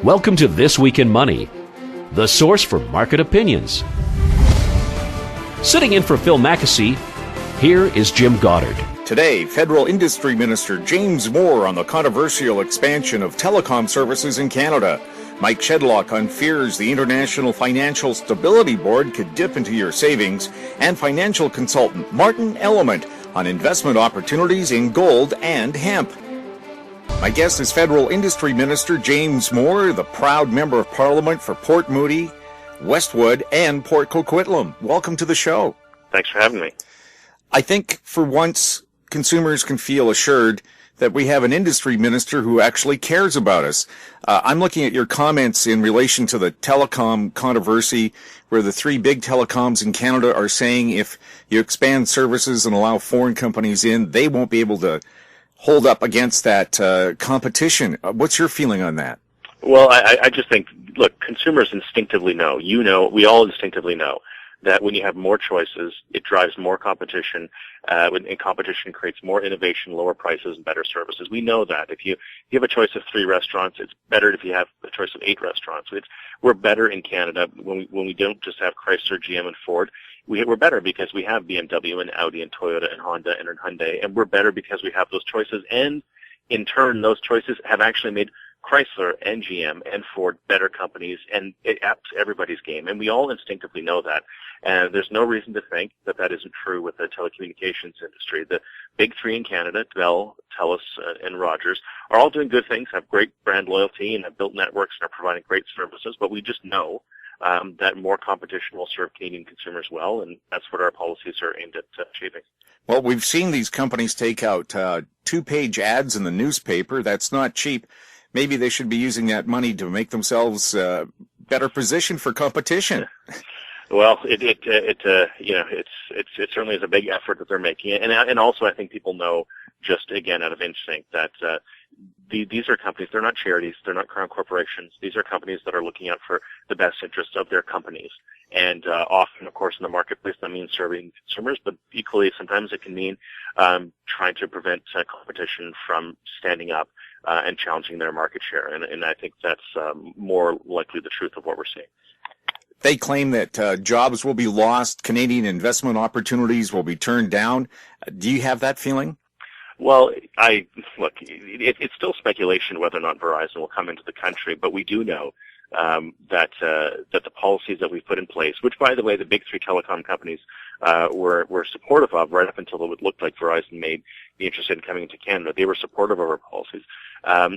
Welcome to This Week in Money, the source for market opinions. Sitting in for Phil Mackesy, here is Jim Goddard. Today, Federal Industry Minister James Moore on the controversial expansion of telecom services in Canada. Mike Shedlock on fears the International Financial Stability Board could dip into your savings. And financial consultant Martyn on investment opportunities in gold and hemp. My guest is Federal Industry Minister James Moore, the proud Member of Parliament for Port Moody, Westwood, and Port Coquitlam. Welcome to the show. Thanks for having me. I think for once consumers can feel assured that we have an industry minister who actually cares about us. I'm looking at your comments in relation to the telecom controversy, where the three big telecoms in Canada are saying if you expand services and allow foreign companies in, they won't be able to hold up against that competition. What's your feeling on that? Well, I just think, look, consumers instinctively know, we all instinctively know that when you have more choices, it drives more competition, and competition creates more innovation, lower prices, and better services. We know that. If you have a choice of 3 restaurants, it's better if you have a choice of 8 restaurants. We're better in Canada when we don't just have Chrysler, GM, and Ford. We're better because we have BMW and Audi and Toyota and Honda and Hyundai, and we're better because we have those choices, and in turn, those choices have actually made Chrysler and GM and Ford better companies, and it ups everybody's game, and we all instinctively know that. And there's no reason to think that that isn't true with the telecommunications industry. The big 3 in Canada, Bell, TELUS, and Rogers, are all doing good things, have great brand loyalty, and have built networks and are providing great services, but we just know that more competition will serve Canadian consumers well, and that's what our policies are aimed at achieving. Well, we've seen these companies take out 2-page ads in the newspaper. That's not cheap. Maybe they should be using that money to make themselves better positioned for competition. Well, it certainly is a big effort that they're making, and also I think people know, just again out of instinct, that these are companies. They're not charities. They're not crown corporations. These are companies that are looking out for the best interests of their companies. And often, of course, in the marketplace, that means serving consumers, but equally, sometimes it can mean trying to prevent competition from standing up and challenging their market share. And I think that's more likely the truth of what we're seeing. They claim that jobs will be lost, Canadian investment opportunities will be turned down. Do you have that feeling? Well, it's still speculation whether or not Verizon will come into the country, but we do know that the policies that we've put in place, which, by the way, the big 3 telecom companies were supportive of right up until it looked like Verizon may be interested in coming into Canada. They were supportive of our policies.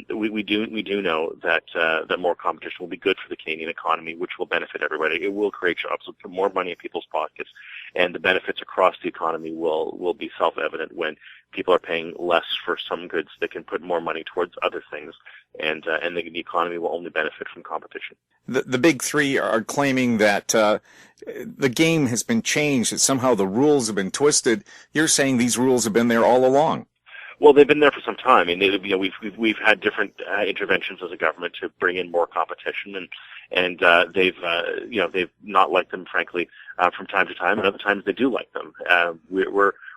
We do know that more competition will be good for the Canadian economy, which will benefit everybody. It will create jobs, will put more money in people's pockets, and the benefits across the economy will be self-evident when people are paying less for some goods. They can put more money towards other things, and the economy will only benefit from competition. The big 3 are claiming that the game has been changed, that somehow the rules have been twisted. You're saying these rules have been there all along. Well, they've been there for some time. I mean, we've had different interventions as a government to bring in more competition, and they've not liked them, frankly, from time to time, and other times they do like them.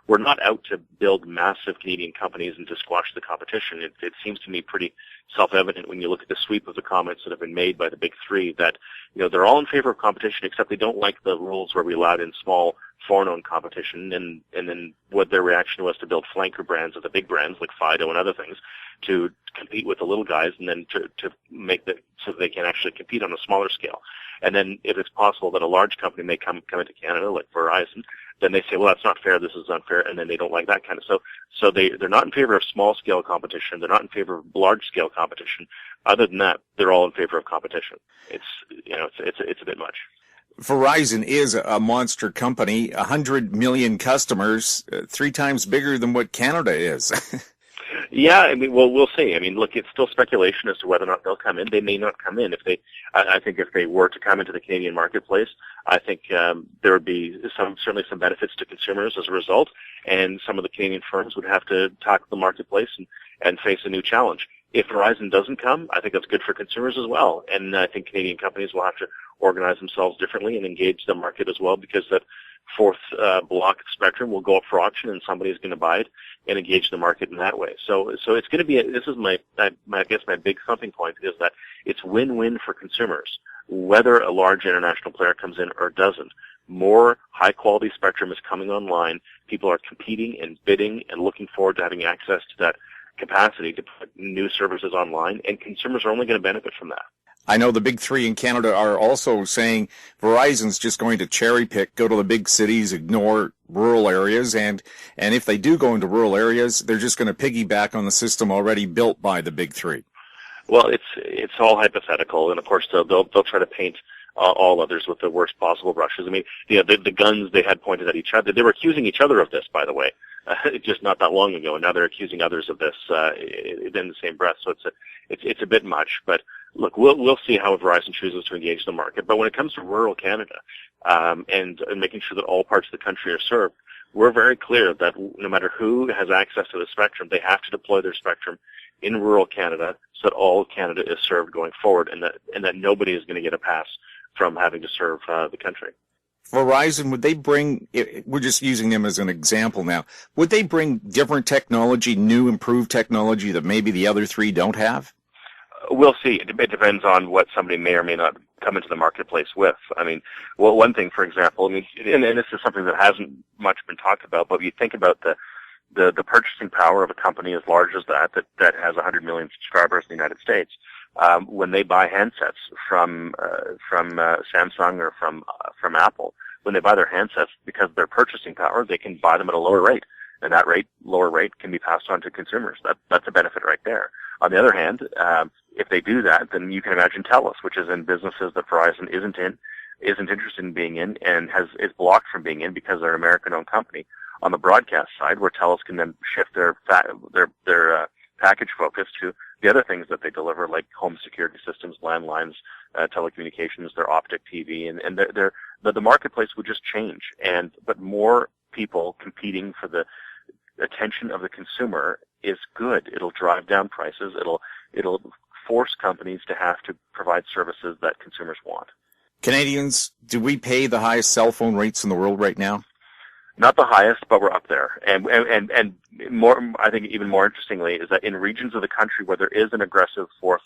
We're not out to build massive Canadian companies and to squash the competition. It seems to me pretty self-evident when you look at the sweep of the comments that have been made by the big 3 that they're all in favor of competition, except they don't like the rules where we allowed in small foreign-owned competition, and then what their reaction was to build flanker brands of the big brands like Fido and other things to compete with the little guys, and then to make that so they can actually compete on a smaller scale. And then if it's possible that a large company may come into Canada like Verizon, then they say, well, that's not fair, this is unfair, and then they don't like that kind of. So they're not in favor of small-scale competition. They're not in favor of large-scale competition. Other than that, they're all in favor of competition. It's a bit much. Verizon is a monster company, 100 million customers, 3 times bigger than what Canada is. Yeah, I mean, well, we'll see. I mean, look, it's still speculation as to whether or not they'll come in. They may not come in. I think if they were to come into the Canadian marketplace, I think there would be certainly some benefits to consumers as a result, and some of the Canadian firms would have to tackle the marketplace and face a new challenge. If Verizon doesn't come, I think that's good for consumers as well, and I think Canadian companies will have to organize themselves differently and engage the market as well, because that fourth block of spectrum will go up for auction and somebody's going to buy it and engage the market in that way. So it's going to be, this is I guess my big thumping point is that it's win-win for consumers, whether a large international player comes in or doesn't. More high-quality spectrum is coming online. People are competing and bidding and looking forward to having access to that capacity to put new services online, and consumers are only going to benefit from that. I know the big three in Canada are also saying Verizon's just going to cherry pick, go to the big cities, ignore rural areas, and if they do go into rural areas, they're just going to piggyback on the system already built by the big three. Well, it's all hypothetical, and of course they'll try to paint all others with the worst possible brushes. I mean, the guns they had pointed at each other, they were accusing each other of this, by the way, just not that long ago, and now they're accusing others of this in the same breath. So it's a bit much, but look, we'll see how Verizon chooses to engage the market. But when it comes to rural Canada and making sure that all parts of the country are served, we're very clear that no matter who has access to the spectrum, they have to deploy their spectrum in rural Canada so that all Canada is served going forward, and that nobody is going to get a pass from having to serve the country. Verizon, would they bring, we're just using them as an example now, would they bring different technology, new improved technology that maybe the other three don't have? We'll see. It depends on what somebody may or may not come into the marketplace with. I mean, well, one thing, for example, I mean, and this is something that hasn't much been talked about, but you think about the purchasing power of a company as large as that has 100 million subscribers in the United States. When they buy handsets from Samsung or from Apple, when they buy their handsets, because of their purchasing power, they can buy them at a lower rate, and that lower rate can be passed on to consumers. That's a benefit right there. On the other hand, if they do that, then you can imagine Telus, which is in businesses that Verizon isn't interested in being in, and is blocked from being in because they're an American-owned company. On the broadcast side, where Telus can then shift their package focus to the other things that they deliver, like home security systems, landlines, telecommunications, their optic TV, and the marketplace would just change. But more people competing for the attention of the consumer is good. It'll drive down prices. It'll force companies to have to provide services that consumers want. Canadians, do we pay the highest cell phone rates in the world right now? Not the highest, but we're up there. And more, I think even more interestingly, is that in regions of the country where there is an aggressive fourth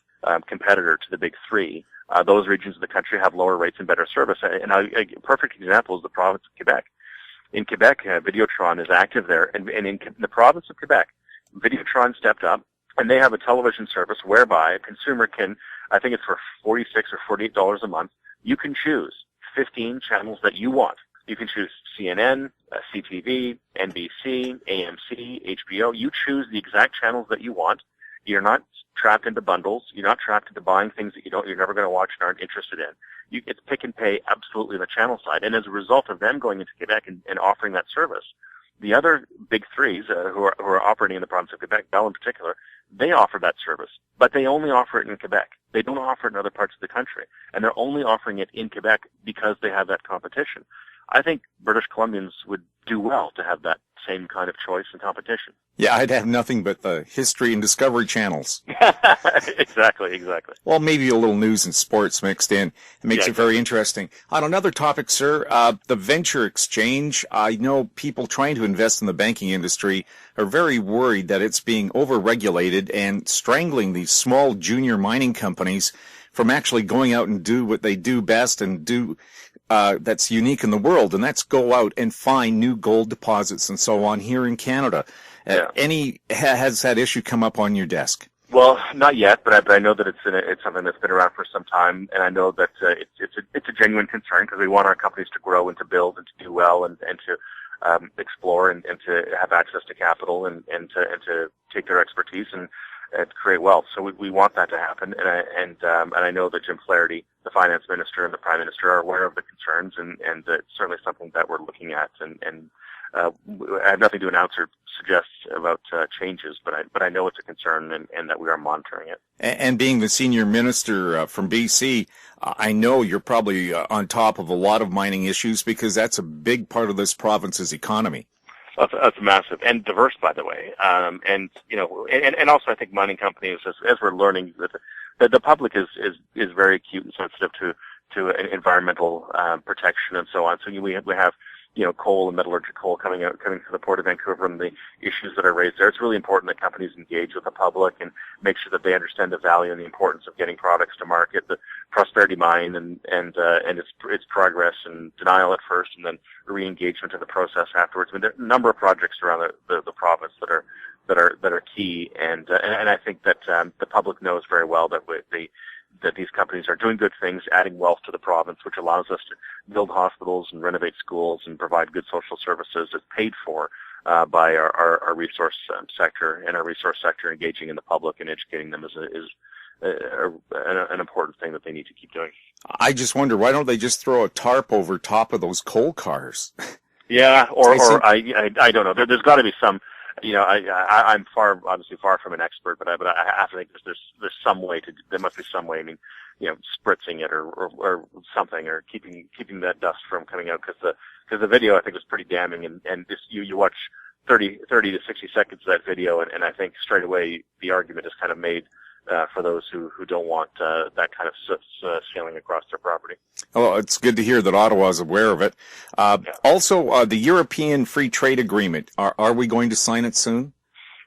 competitor to the big three, those regions of the country have lower rates and better service. And a perfect example is the province of Quebec. In Quebec, Videotron is active there, and in the province of Quebec, Videotron stepped up, and they have a television service whereby a consumer can, I think it's for $46 or $48 a month, you can choose 15 channels that you want. You can choose CNN, CTV, NBC, AMC, HBO. You choose the exact channels that you want. You're not trapped into bundles. You're not trapped into buying things that you're never going to watch and aren't interested in. It's pick and pay absolutely on the channel side. And as a result of them going into Quebec and offering that service, the other big threes who are operating in the province of Quebec, Bell in particular, they offer that service, but they only offer it in Quebec. They don't offer it in other parts of the country, and they're only offering it in Quebec because they have that competition. I think British Columbians would do well to have that same kind of choice and competition. Yeah, I'd have nothing but the History and Discovery channels. Exactly. Well, maybe a little news and sports mixed in. It makes it very interesting. On another topic, sir, the venture exchange. I know people trying to invest in the banking industry are very worried that it's being over-regulated and strangling these small junior mining companies from actually going out and do what they do best and do that's unique in the world, and that's go out and find new gold deposits and so on here in Canada. Has that issue come up on your desk? Well, not yet, but I know that it's something that's been around for some time, and I know that it's a genuine concern because we want our companies to grow and to build and to do well and to explore and to have access to capital and to take their expertise and create wealth. So we want that to happen, and I know that Jim Flaherty, the finance minister, and the prime minister are aware of the concerns, and it's certainly something that we're looking at. And I have nothing to announce or suggest about changes, but I know it's a concern and that we are monitoring it. And being the senior minister from BC, I know you're probably on top of a lot of mining issues because that's a big part of this province's economy. That's massive and diverse, by the way. And also I think mining companies, as we're learning, that the public is very acute and sensitive environmental protection and so on. So we have coal and metallurgical coal coming to the Port of Vancouver, and the issues that are raised there. It's really important that companies engage with the public and make sure that they understand the value and the importance of getting products to market, the prosperity mine and its progress and denial at first, and then re-engagement in the process afterwards. I mean, there are a number of projects around the province that are key, and I think that the public knows very well that that these companies are doing good things, adding wealth to the province, which allows us to build hospitals and renovate schools and provide good social services that's paid for by our resource sector, and our resource sector engaging in the public and educating them is an important thing that they need to keep doing. I just wonder, why don't they just throw a tarp over top of those coal cars? Yeah, I don't know. There's got to be some. I'm obviously far from an expert, but I have to think there's some way there must be some way. I mean, spritzing it or something, or keeping that dust from coming out, because the video I think was pretty damning, and this, you watch 30 to 60 seconds of that video, and I think straight away the argument is kind of made for those who don't want that kind of soot sailing across their property. Oh, it's good to hear that Ottawa is aware of it. Also, the European Free Trade Agreement. Are we going to sign it soon?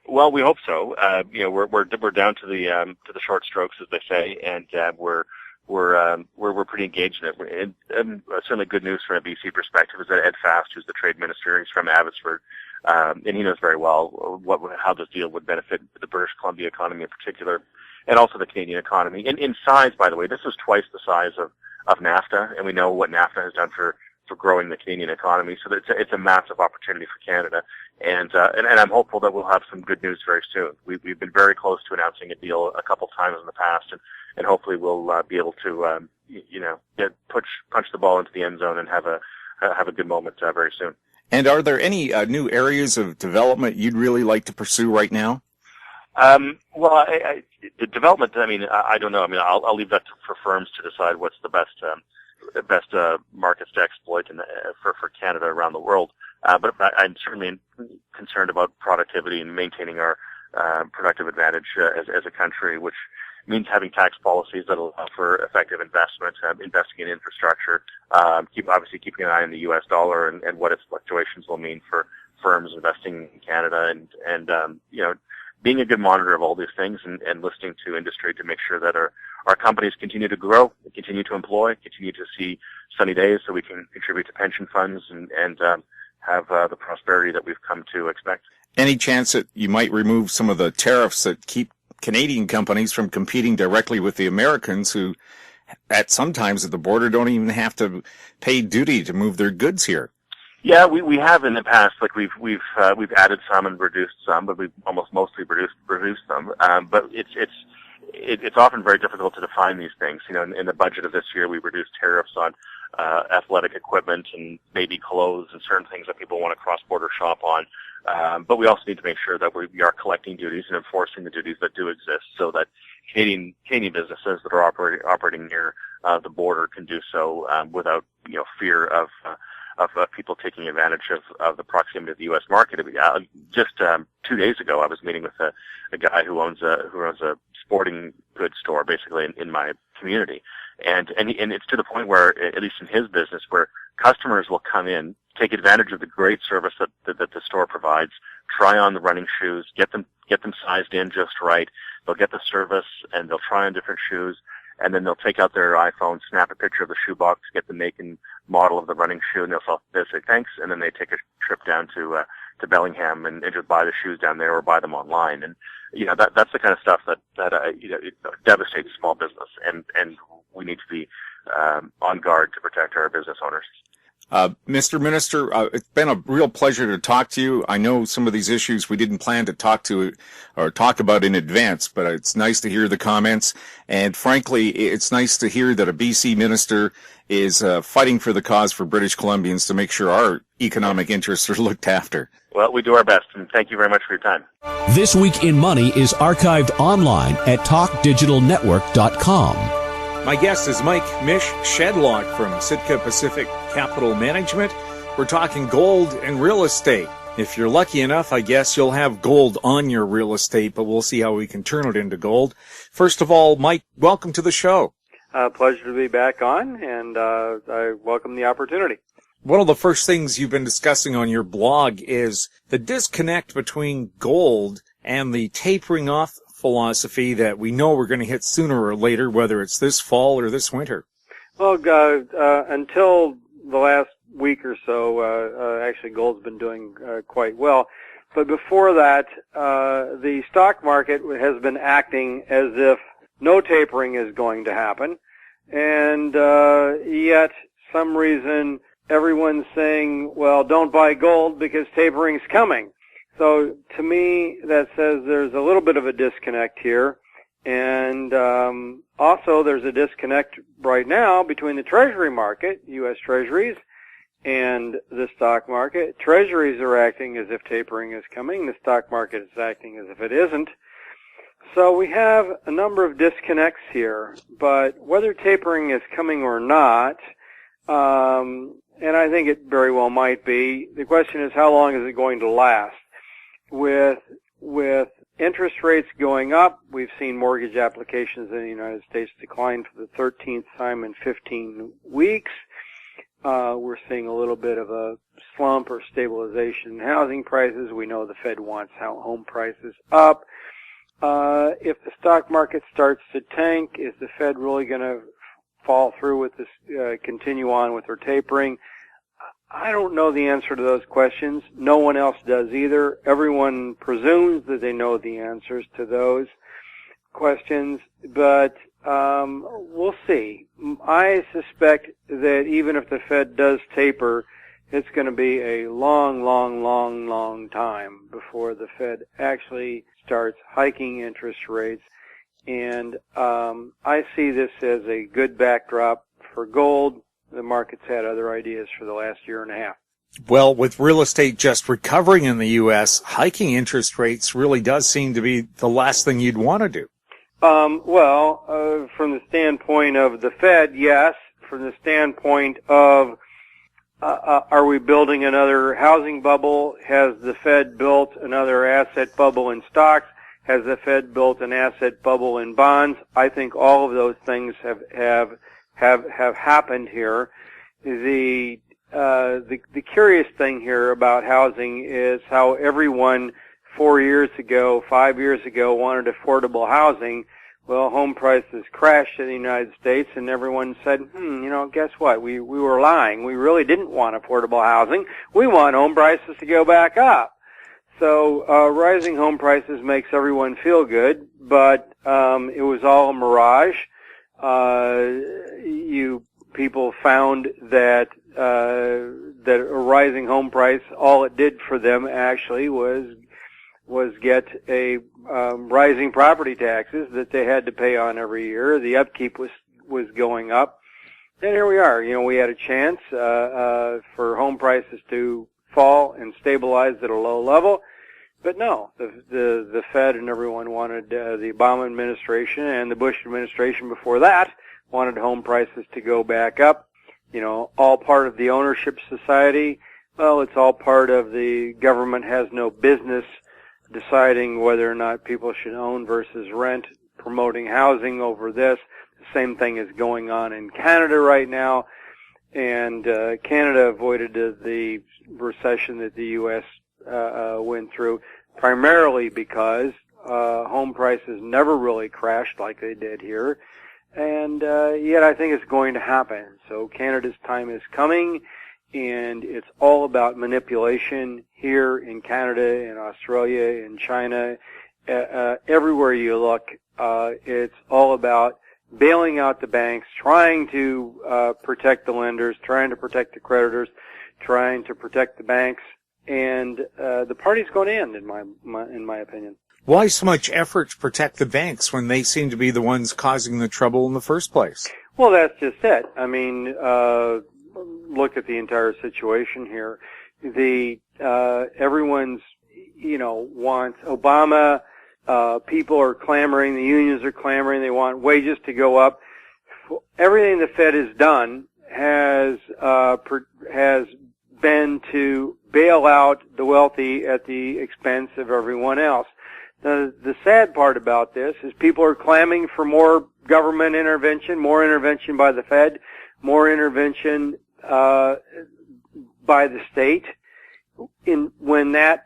Well, we hope so. We're down to the short strokes, as they say, and we're pretty engaged in it. And certainly good news from a BC perspective is that Ed Fast, who's the trade minister, he's from Abbotsford, and he knows very well how this deal would benefit the British Columbia economy in particular, and also the Canadian economy. In size, by the way, this is twice the size of NAFTA, and we know what NAFTA has done for growing the Canadian economy. So it's a massive opportunity for Canada, and I'm hopeful that we'll have some good news very soon. We've been very close to announcing a deal a couple times in the past, and hopefully we'll be able to punch the ball into the end zone and have a good moment very soon. And are there any new areas of development you'd really like to pursue right now? Well, the development, I don't know. I'll leave that for firms to decide what's the best markets to exploit for Canada around the world. But I'm certainly concerned about productivity and maintaining our productive advantage as a country, which means having tax policies that allow for effective investment, investing in infrastructure, obviously keeping an eye on the U.S. dollar and what its fluctuations will mean for firms investing in Canada, and being a good monitor of all these things and listening to industry to make sure that our companies continue to grow, continue to employ, continue to see sunny days so we can contribute to pension funds and have the prosperity that we've come to expect. Any chance that you might remove some of the tariffs that keep Canadian companies from competing directly with the Americans, who sometimes at the border don't even have to pay duty to move their goods here? Yeah, we have in the past. Like we've added some and reduced some, but we've almost mostly reduced them. But it's often very difficult to define these things. In the budget of this year, we reduced tariffs on athletic equipment and maybe clothes and certain things that people want to cross-border shop on. But we also need to make sure that we are collecting duties and enforcing the duties that do exist, so that Canadian businesses that are operating near the border can do so without fear of people taking advantage of the proximity of the U.S. market. Just 2 days ago, I was meeting with a guy who owns a sporting goods store, basically in my community, and it's to the point where, at least in his business, where customers will come in, take advantage of the great service that the store provides, try on the running shoes, get them sized in just right. They'll get the service and they'll try on different shoes, and then they'll take out their iPhone, snap a picture of the shoe box, get the make and model of the running shoe, and they'll say thanks, and then they take a trip down to Bellingham and just buy the shoes down there or buy them online. And that's the kind of stuff that it devastates small business, and we need to be on guard to protect our business owners. Mr. Minister, it's been a real pleasure to talk to you. I know some of these issues we didn't plan to talk about in advance, but it's nice to hear the comments. And frankly, it's nice to hear that a BC minister is fighting for the cause for British Columbians to make sure our economic interests are looked after. Well, we do our best, and thank you very much for your time. This Week in Money is archived online at talkdigitalnetwork.com. My guest is Mish Shedlock from Sitka Pacific Capital Management. We're talking gold and real estate. If you're lucky enough, I guess you'll have gold on your real estate, but we'll see how we can turn it into gold. First of all, Mike, welcome to the show. Pleasure to be back on, and I welcome the opportunity. One of the first things you've been discussing on your blog is the disconnect between gold and the tapering off philosophy that we know we're going to hit sooner or later, whether it's this fall or this winter. Well, until the last week or so, actually gold's been doing quite well. But before that, the stock market has been acting as if no tapering is going to happen, and yet some reason everyone's saying, well, don't buy gold because tapering's coming. So to me, that says there's a little bit of a disconnect here. And also there's a disconnect right now between the Treasury market, U.S. Treasuries, and the stock market. Treasuries are acting as if tapering is coming. The stock market is acting as if it isn't. So we have a number of disconnects here. But whether tapering is coming or not, and I think it very well might be, the question is how long is it going to last? With interest rates going up, we've seen mortgage applications in the United States decline for the 13th time in 15 weeks. We're seeing a little bit of a slump or stabilization in housing prices. We know the Fed wants home prices up. If the stock market starts to tank, is the Fed really going to fall through with this, continue on with their tapering? I don't know the answer to those questions. No one else does either. Everyone presumes that they know the answers to those questions, but we'll see. I suspect that even if the Fed does taper, it's going to be a long time before the Fed actually starts hiking interest rates. And I see this as a good backdrop for gold. The market's had other ideas for the last year and a half. Well, with real estate just recovering in the U.S., hiking interest rates really does seem to be the last thing you'd want to do. From the standpoint of the Fed, yes. From the standpoint of are we building another housing bubble? Has the Fed built another asset bubble in stocks? Has the Fed built an asset bubble in bonds? I think all of those things have happened here. The curious thing here about housing is how everyone 4 years ago, 5 years ago wanted affordable housing. Well, home prices crashed in the United States, and everyone said, guess what? We were lying. We really didn't want affordable housing. We want home prices to go back up. So rising home prices makes everyone feel good, but it was all a mirage. People found that a rising home price, all it did for them actually was get a rising property taxes that they had to pay on every year. The upkeep was going up. And here we are. We had a chance for home prices to fall and stabilize at a low level. But no, the Fed and everyone wanted, the Obama administration and the Bush administration before that wanted home prices to go back up. All part of the ownership society. Well, it's all part of the government has no business deciding whether or not people should own versus rent, promoting housing over this. The same thing is going on in Canada right now. And Canada avoided the recession that the U.S. Went through primarily because home prices never really crashed like they did here. And yet I think it's going to happen. So Canada's time is coming, and it's all about manipulation here in Canada, in Australia, in China. Everywhere you look, it's all about bailing out the banks, trying to protect the lenders, trying to protect the creditors, trying to protect the banks, and the party's going to end, in my opinion. Why so much effort to protect the banks when they seem to be the ones causing the trouble in the first place? Well, that's just it. I mean, look at the entire situation here. Everyone's, wants Obama. People are clamoring. The unions are clamoring. They want wages to go up. Everything the Fed has done has been to bail out the wealthy at the expense of everyone else. The sad part about this is people are clamoring for more government intervention, more intervention by the Fed, more intervention by the state, when that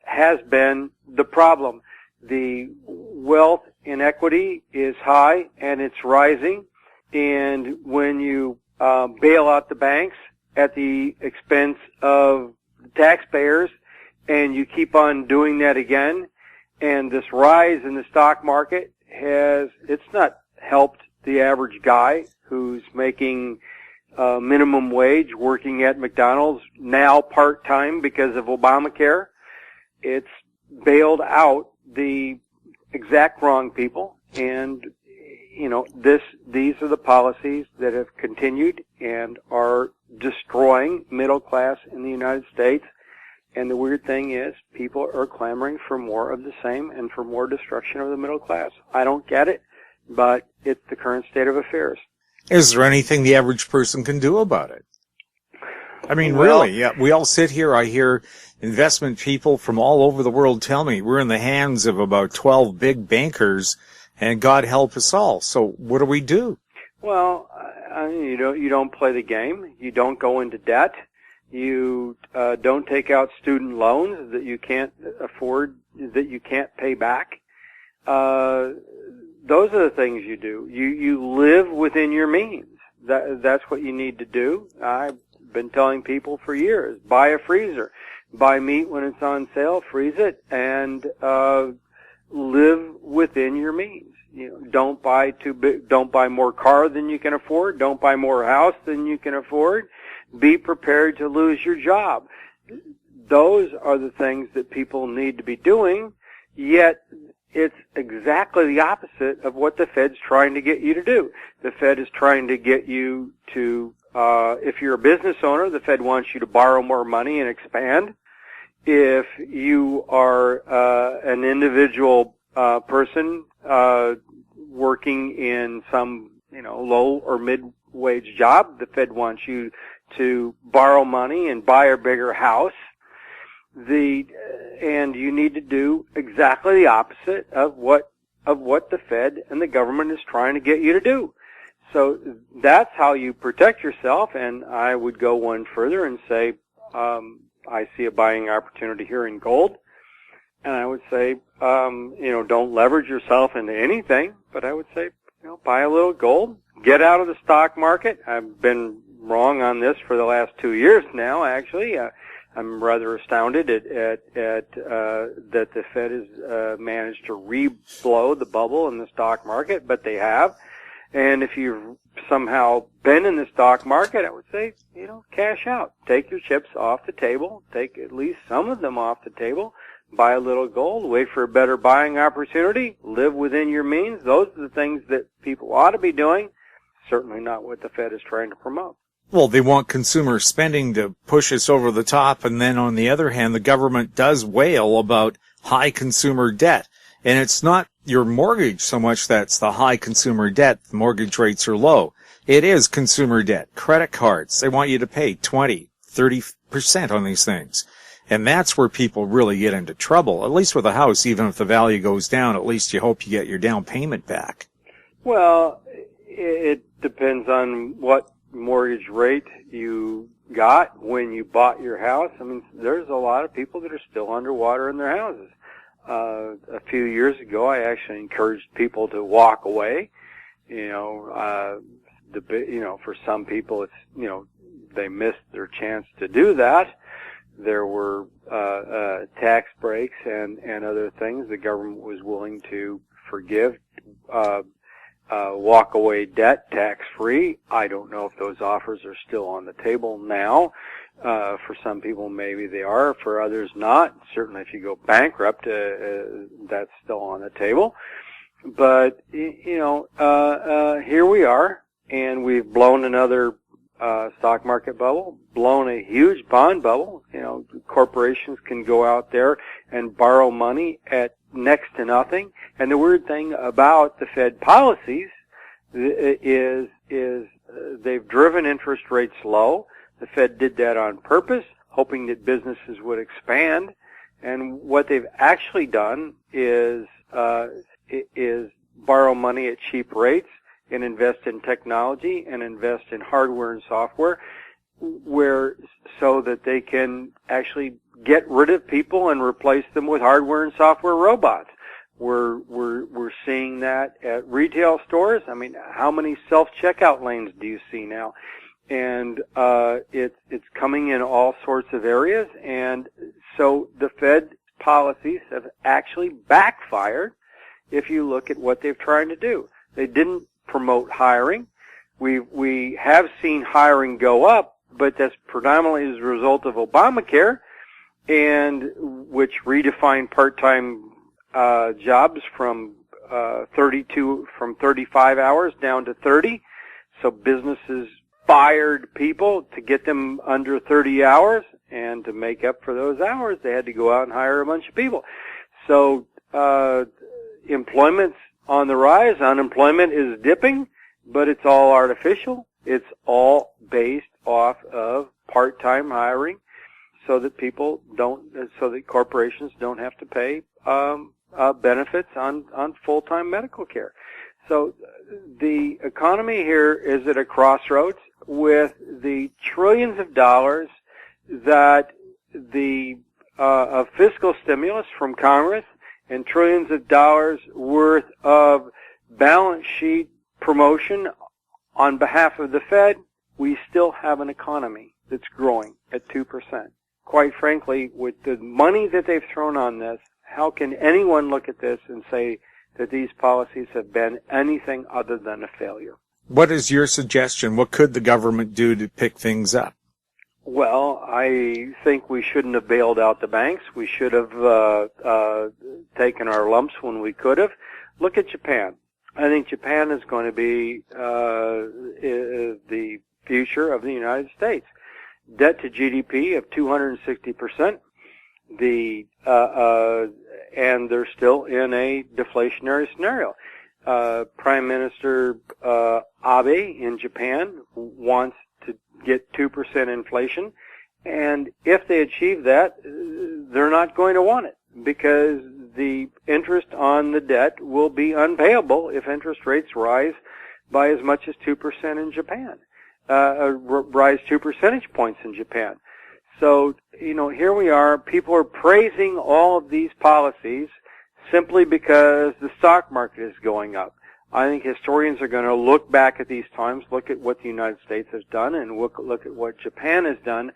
has been the problem. The wealth inequity is high and it's rising, and when you bail out the banks at the expense of taxpayers, and you keep on doing that again, and this rise in the stock market it's not helped the average guy who's making minimum wage working at McDonald's, now part-time because of Obamacare. It's bailed out the exact wrong people, and these are the policies that have continued and are destroying middle class in the United States. And the weird thing is, people are clamoring for more of the same and for more destruction of the middle class. I don't get it, but it's the current state of affairs. Is there anything the average person can do about it? I mean, Well, really, yeah, we all sit here, I hear investment people from all over the world tell me we're in the hands of about 12 big bankers, and God help us all. So what do we do? Well, you don't play the game. You don't go into debt. You don't take out student loans that you can't afford, that you can't pay back. Those are the things you do. You live within your means. That's what you need to do. I've been telling people for years, buy a freezer. Buy meat when it's on sale, freeze it, and live within your means. Don't buy too big, don't buy more car than you can afford, don't buy more house than you can afford. Be prepared to lose your job. Those are the things that people need to be doing, yet it's exactly the opposite of what the Fed's trying to get you to do. The Fed is trying to get you to, if you're a business owner, the Fed wants you to borrow more money and expand. If you are an individual person working in some low or mid-wage job, the Fed wants you to borrow money and buy a bigger house. And you need to do exactly the opposite of what the Fed and the government is trying to get you to do. So that's how you protect yourself. And I would go one further and say, I see a buying opportunity here in gold. And I would say, don't leverage yourself into anything, but I would say, buy a little gold, get out of the stock market. I've been wrong on this for the last 2 years now, actually. I'm rather astounded at that the Fed has managed to re-blow the bubble in the stock market, but they have. And if you've somehow been in the stock market, I would say, cash out. Take your chips off the table. Take at least some of them off the table. Buy a little gold. Wait for a better buying opportunity. Live within your means. Those are the things that people ought to be doing. Certainly not what the Fed is trying to promote. Well, they want consumer spending to push us over the top, and then on the other hand, the government does wail about high consumer debt. And it's not your mortgage so much that's the high consumer debt. The mortgage rates are low. It is consumer debt. Credit cards. They want you to pay 20, 30% on these things. And that's where people really get into trouble. At least with a house, even if the value goes down, at least you hope you get your down payment back. Well, it depends on what mortgage rate you got when you bought your house. I mean, there's a lot of people that are still underwater in their houses. A few years ago, I actually encouraged people to walk away. For some people, it's, they missed their chance to do that. There were tax breaks and other things the government was willing to forgive, walk away debt tax-free. I don't know if those offers are still on the table now. For some people, maybe they are. For others, not. Certainly, if you go bankrupt, that's still on the table. But, here we are, and we've blown another stock market bubble, blown a huge bond bubble. Corporations can go out there and borrow money at next to nothing. And the weird thing about the Fed policies is they've driven interest rates low. The Fed did that on purpose, hoping that businesses would expand. And what they've actually done is borrow money at cheap rates and invest in technology and invest in hardware and software, so that they can actually get rid of people and replace them with hardware and software robots. We're seeing that at retail stores. I mean, how many self-checkout lanes do you see now? And it's coming in all sorts of areas. And so the Fed policies have actually backfired if you look at what they've tried to do. They didn't promote hiring. We have seen hiring go up, but that's predominantly as a result of Obamacare, and which redefined part-time jobs from 35 hours down to 30. So businesses fired people to get them under 30 hours, and to make up for those hours, they had to go out and hire a bunch of people. So employment's on the rise. Unemployment is dipping, but it's all artificial. It's all based off of part-time hiring, so that corporations don't have to pay benefits on full-time medical care. So the economy here is at a crossroads with the trillions of dollars that of fiscal stimulus from Congress and trillions of dollars worth of balance sheet promotion on behalf of the Fed. We still have an economy that's growing at 2%. Quite frankly, with the money that they've thrown on this, how can anyone look at this and say that these policies have been anything other than a failure? What is your suggestion? What could the government do to pick things up? Well, I think we shouldn't have bailed out the banks. We should have taken our lumps when we could have. Look at Japan. I think Japan is going to be the future of the United States. Debt to GDP of 260%. And they're still in a deflationary scenario. Prime Minister Abe in Japan wants to get 2% inflation, and if they achieve that, they're not going to want it, because the interest on the debt will be unpayable if interest rates rise by as much as 2% in Japan, rise 2 percentage points in Japan. So, here we are, people are praising all of these policies simply because the stock market is going up. I think historians are going to look back at these times, look at what the United States has done, and look at what Japan has done,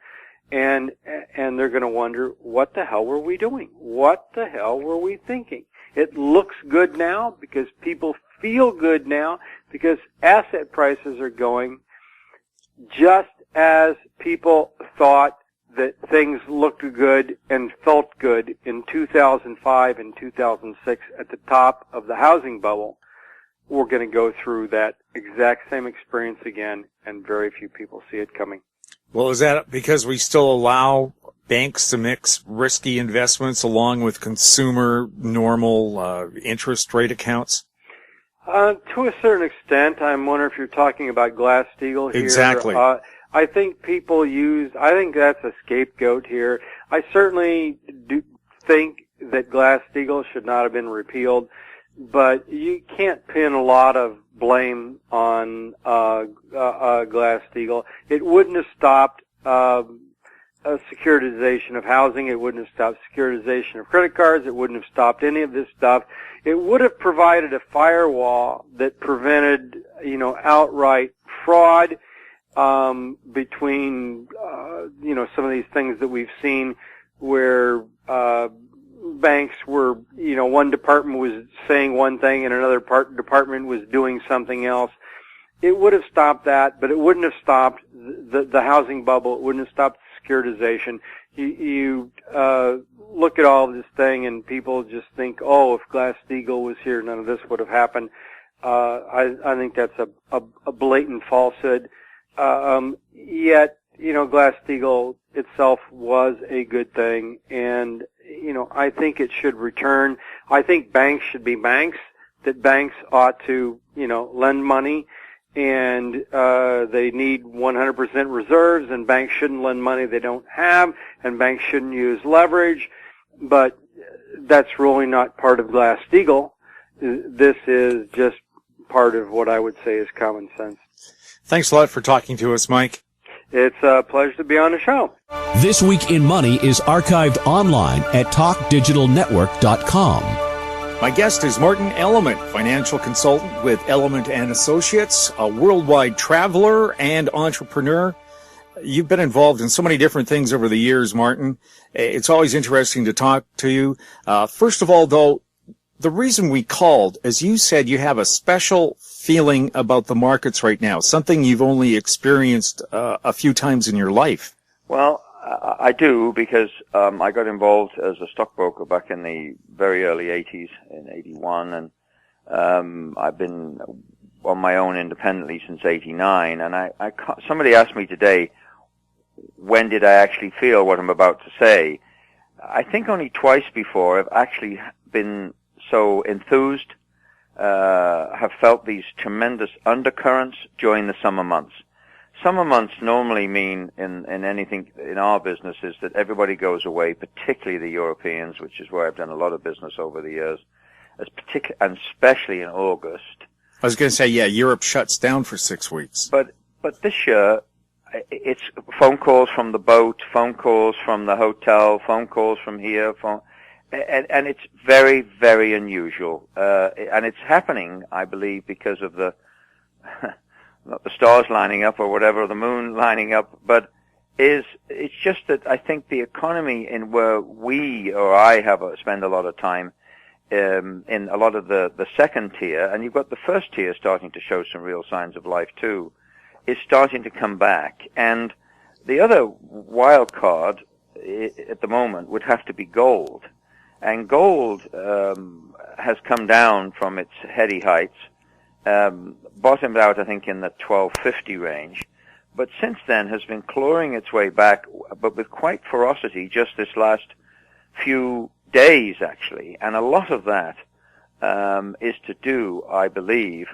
and they're going to wonder, what the hell were we doing? What the hell were we thinking? It looks good now because people feel good now because asset prices are going just as people thought that things looked good and felt good in 2005 and 2006 at the top of the housing bubble. We're going to go through that exact same experience again, and very few people see it coming. Well, is that because we still allow banks to mix risky investments along with consumer normal interest rate accounts? To a certain extent. I'm wondering if you're talking about Glass-Steagall here. Exactly. I think I think that's a scapegoat here. I certainly do think that Glass-Steagall should not have been repealed, but you can't pin a lot of blame on Glass-Steagall. It wouldn't have stopped a securitization of housing. It wouldn't have stopped securitization of credit cards. It wouldn't have stopped any of this stuff. It would have provided a firewall that prevented, outright fraud between, some of these things that we've seen where banks were, one department was saying one thing and another department was doing something else. It would have stopped that, but it wouldn't have stopped the housing bubble. It wouldn't have stopped securitization. You look at all of this thing and people just think, if Glass-Steagall was here, none of this would have happened. I think that's a blatant falsehood. Yet, Glass-Steagall itself was a good thing, and, I think it should return. I think banks should be banks, that banks ought to, lend money, and they need 100% reserves, and banks shouldn't lend money they don't have, and banks shouldn't use leverage. but that's really not part of Glass-Steagall. This is just part of what I would say is common sense. Thanks a lot for talking to us, Mike. It's a pleasure to be on the show. This Week in Money is archived online at talkdigitalnetwork.com. My guest is Martyn Element, financial consultant with Element & Associates, a worldwide traveler and entrepreneur. You've been involved in so many different things over the years, Martyn. It's always interesting to talk to you. First of all, though, the reason we called, as you said, you have a special feeling about the markets right now, something you've only experienced a few times in your life. Well, I do, because I got involved as a stockbroker back in the very early 80s, in 81, and I've been on my own independently since 89, and somebody asked me today, when did I actually feel what I'm about to say? I think only twice before I've actually been so enthused, have felt these tremendous undercurrents during the summer months. Summer months normally mean, in anything in our business, is that everybody goes away, particularly the Europeans, which is where I've done a lot of business over the years, and especially in August. I was going to say, yeah, Europe shuts down for 6 weeks. But this year, it's phone calls from the boat, phone calls from the hotel, phone calls from here, and it's very, very unusual. And it's happening, I believe, because of not the stars lining up or whatever, the moon lining up, but it's just that I think the economy in where I spend a lot of time, in a lot of the second tier, and you've got the first tier starting to show some real signs of life too, is starting to come back. And the other wild card at the moment would have to be gold. And gold has come down from its heady heights, bottomed out, I think, in the 1250 range, but since then has been clawing its way back, but with quite ferocity just this last few days, actually. And a lot of that is to do, I believe,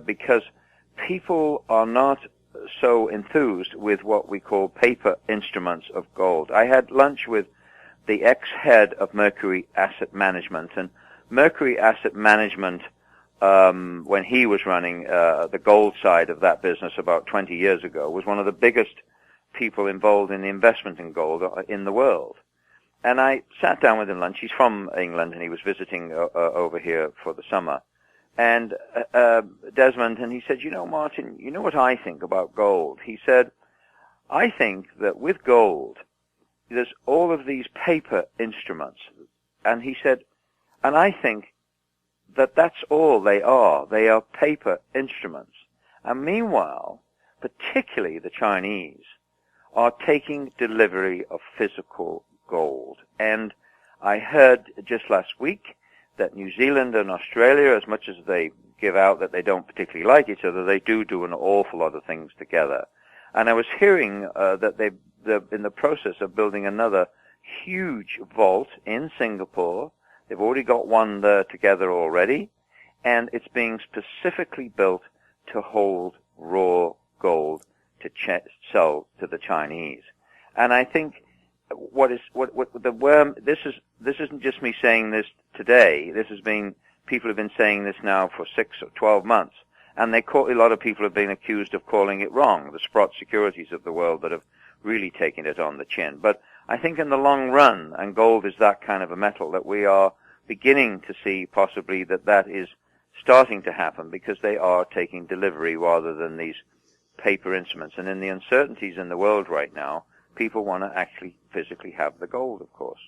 because people are not so enthused with what we call paper instruments of gold. I had lunch with the ex-head of Mercury Asset Management, and Mercury Asset Management, when he was running the gold side of that business about 20 years ago, was one of the biggest people involved in the investment in gold in the world. And I sat down with him lunch. He's from England, and he was visiting over here for the summer. And Desmond, and he said, you know, Martyn, you know what I think about gold? He said, I think that with gold, there's all of these paper instruments. And he said, and I think that that's all they are. They are paper instruments. And meanwhile, particularly the Chinese, are taking delivery of physical gold. And I heard just last week that New Zealand and Australia, as much as they give out that they don't particularly like each other, they do an awful lot of things together. And I was hearing that they're in the process of building another huge vault in Singapore. They've already got one there together already, and it's being specifically built to hold raw gold to sell to the Chinese. And I think this isn't just me saying this today. People have been saying this now for 6 or 12 months, and a lot of people have been accused of calling it wrong, the Sprott Securities of the world that have really taken it on the chin. But I think in the long run, and gold is that kind of a metal, that we are beginning to see possibly that is starting to happen, because they are taking delivery rather than these paper instruments. And in the uncertainties in the world right now, people want to actually physically have the gold, of course.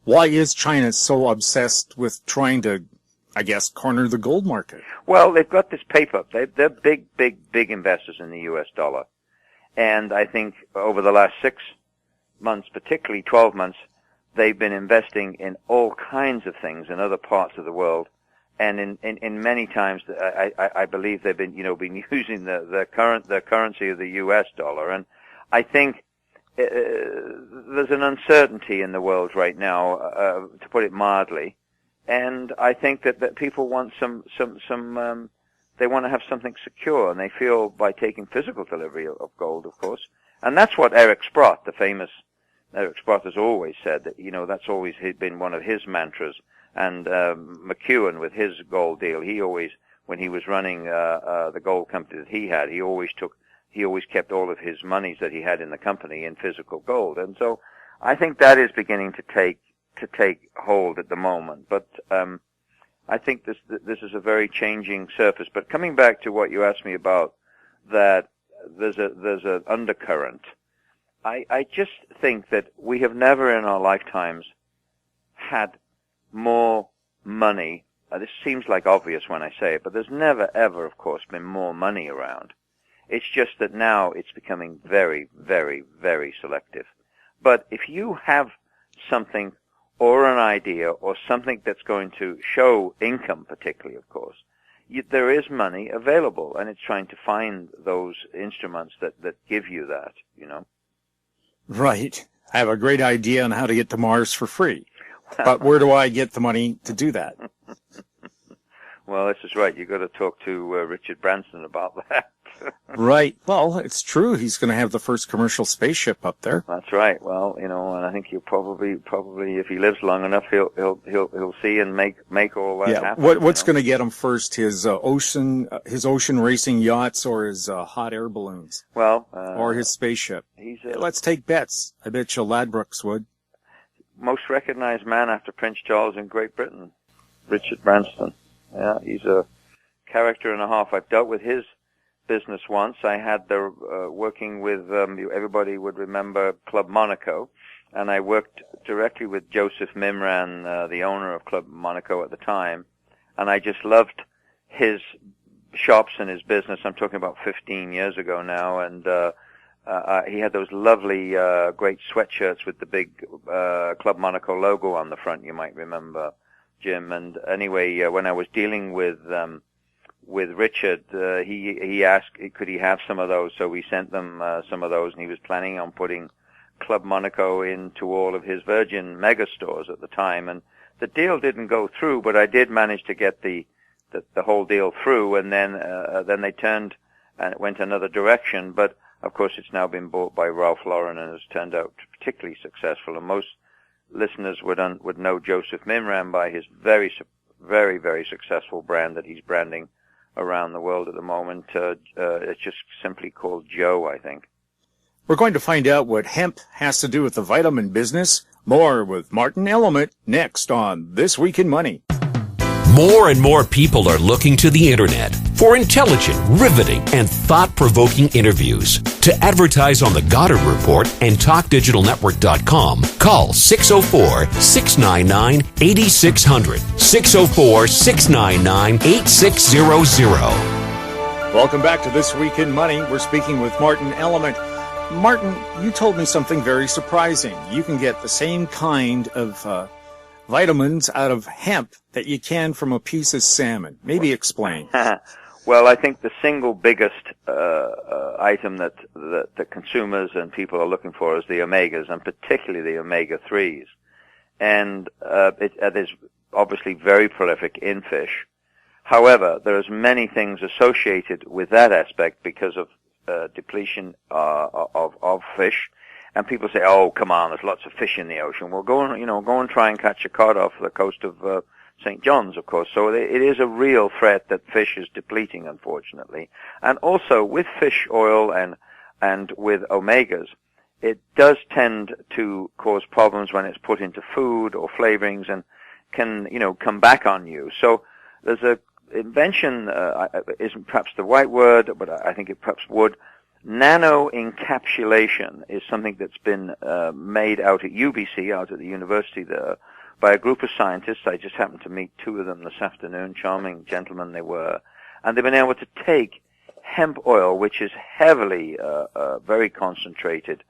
Why is China so obsessed with trying to, I guess, corner the gold market? Well, they've got this paper. They're big investors in the U.S. dollar. And I think over the last 6 months, particularly 12 months, they've been investing in all kinds of things in other parts of the world. And in many times, I believe they've been using the currency of the U.S. dollar. And I think there's an uncertainty in the world right now, to put it mildly. And I think that people want they want to have something secure, and they feel by taking physical delivery of gold, of course. And that's what Eric Sprott, the famous Eric Sprott has always said that, that's always been one of his mantras. And McEwen, with his gold deal, he always, when he was running the gold company that he had, he always kept all of his monies that he had in the company in physical gold. And so I think that is beginning to take hold at the moment. But I think this is a very changing surface. But coming back to what you asked me about, that there's an undercurrent. I just think that we have never in our lifetimes had more money. This seems like obvious when I say it, but there's never ever, of course, been more money around. It's just that now it's becoming very, very, very selective. But if you have something or an idea or something that's going to show income, particularly, of course, there is money available, and it's trying to find those instruments that give you that, Right. I have a great idea on how to get to Mars for free. But where do I get the money to do that? Well, this is right. You've got to talk to Richard Branson about that. Right. Well, it's true. He's going to have the first commercial spaceship up there. That's right. Well, and I think he'll probably, if he lives long enough, he'll see and make all that happen. What's going to get him first? His ocean racing yachts, or his hot air balloons? Well, or his spaceship? Let's take bets. I bet you Ladbrokes would. Most recognized man after Prince Charles in Great Britain, Richard Branson. Yeah, he's a character and a half. I've dealt with his business once. I had working with, everybody would remember Club Monaco, and I worked directly with Joseph Mimran, the owner of Club Monaco at the time, and I just loved his shops and his business. I'm talking about 15 years ago now, and he had those lovely, great sweatshirts with the big Club Monaco logo on the front, you might remember, Jim. And anyway, when I was dealing with Richard, he asked could he have some of those, so we sent them some of those, and he was planning on putting Club Monaco into all of his Virgin mega stores at the time. And the deal didn't go through, but I did manage to get the whole deal through, and then they turned and it went another direction. But of course, it's now been bought by Ralph Lauren and has turned out particularly successful. And most listeners would know Joseph Mimran by his very, very, very successful brand that he's branding around the world at the moment. It's just simply called Joe, I think. We're going to find out what hemp has to do with the vitamin business. More with Martyn Element next on This Week in Money. More and more people are looking to the internet for intelligent, riveting, and thought-provoking interviews. To advertise on the Goddard Report and TalkDigitalNetwork.com, call 604-699-8600, 604-699-8600. Welcome back to This Week in Money. We're speaking with Martyn Element. Martyn, you told me something very surprising. You can get the same kind of vitamins out of hemp that you can from a piece of salmon. Maybe explain. Well, I think the single biggest item that the consumers and people are looking for is the omegas, and particularly the omega-3s. And it is obviously very prolific in fish. However, there's many things associated with that aspect because of depletion of fish. And people say, "Oh, come on, there's lots of fish in the ocean." Well, go and try and catch a cod off the coast of St. John's, of course. So it is a real threat that fish is depleting, unfortunately. And also with fish oil and with omegas, it does tend to cause problems when it's put into food or flavorings and can, come back on you. So there's a invention, isn't perhaps the right word, but I think it perhaps would. Nano-encapsulation is something that's been made out at UBC, out at the university there, by a group of scientists. I just happened to meet two of them this afternoon, charming gentlemen they were. And they've been able to take hemp oil, which is heavily, very concentrated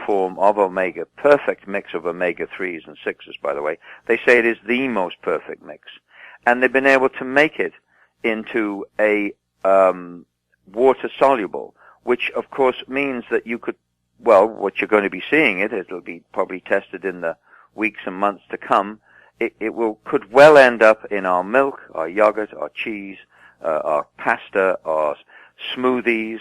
form of omega, perfect mix of omega-3s and 6s, by the way. They say it is the most perfect mix. And they've been able to make it into a water-soluble, which of course means that you could, what you're going to be seeing it'll be probably tested in the weeks and months to come. It could well end up in our milk, our yogurt, our cheese, our pasta, our smoothies,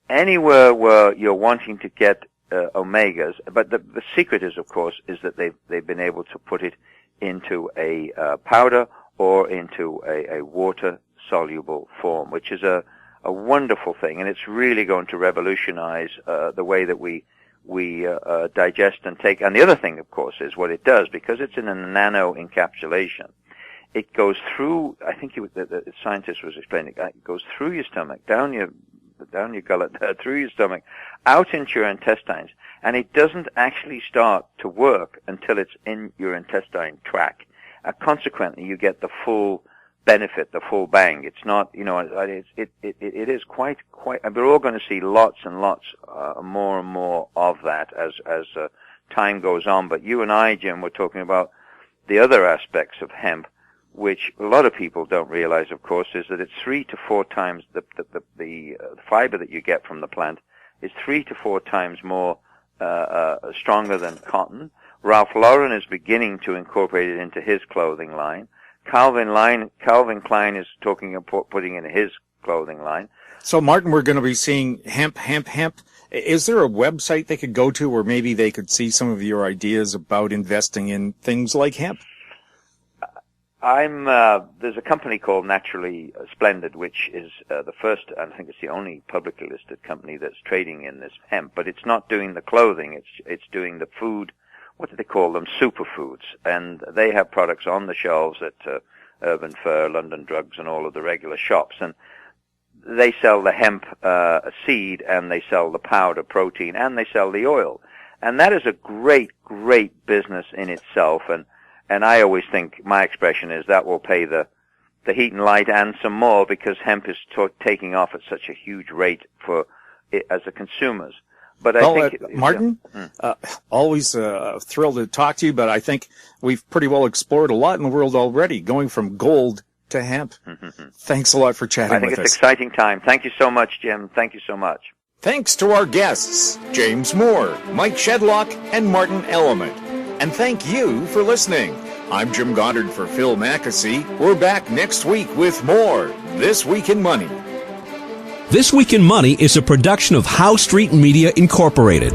anywhere where you're wanting to get omegas. But the secret is, of course, is that they've been able to put it into a powder or into a water-soluble form, which is a wonderful thing, and it's really going to revolutionize the way that we digest and take. And the other thing, of course, is what it does, because it's in a nano encapsulation. It goes through. I think the scientist was explaining. It goes through your stomach, down your gullet, through your stomach, out into your intestines, and it doesn't actually start to work until it's in your intestine tract. Consequently, you get the full benefit, the full bang. It's not, it is quite, and we're all going to see lots and lots more and more of that as time goes on. But you and I, Jim, were talking about the other aspects of hemp, which a lot of people don't realize, of course, is that it's 3 to 4 times the fiber that you get from the plant is 3 to 4 times more stronger than cotton. Ralph Lauren is beginning to incorporate it into his clothing line. Calvin Klein is talking about putting in his clothing line. So, Martyn, we're going to be seeing hemp. Is there a website they could go to where maybe they could see some of your ideas about investing in things like hemp? There's a company called Naturally Splendid, which is the first, and I think it's the only publicly listed company that's trading in this hemp, but it's not doing the clothing, it's doing the food, what do they call them, superfoods, and they have products on the shelves at Urban Fur, London Drugs, and all of the regular shops, and they sell the hemp seed, and they sell the powder protein, and they sell the oil, and that is a great, great business in itself, and I always think, my expression is, that will pay the heat and light and some more, because hemp is taking off at such a huge rate for it as the consumers. But I think, Martyn, always thrilled to talk to you, but I think we've pretty well explored a lot in the world already, going from gold to hemp. Thanks a lot for chatting with us. I think it's an exciting time. Thank you so much, Jim. Thank you so much. Thanks to our guests, James Moore, Mike Shedlock, and Martyn Element. And thank you for listening. I'm Jim Goddard for Phil Mackesy. We're back next week with more This Week in Money. This Week in Money is a production of Howe Street Media Incorporated.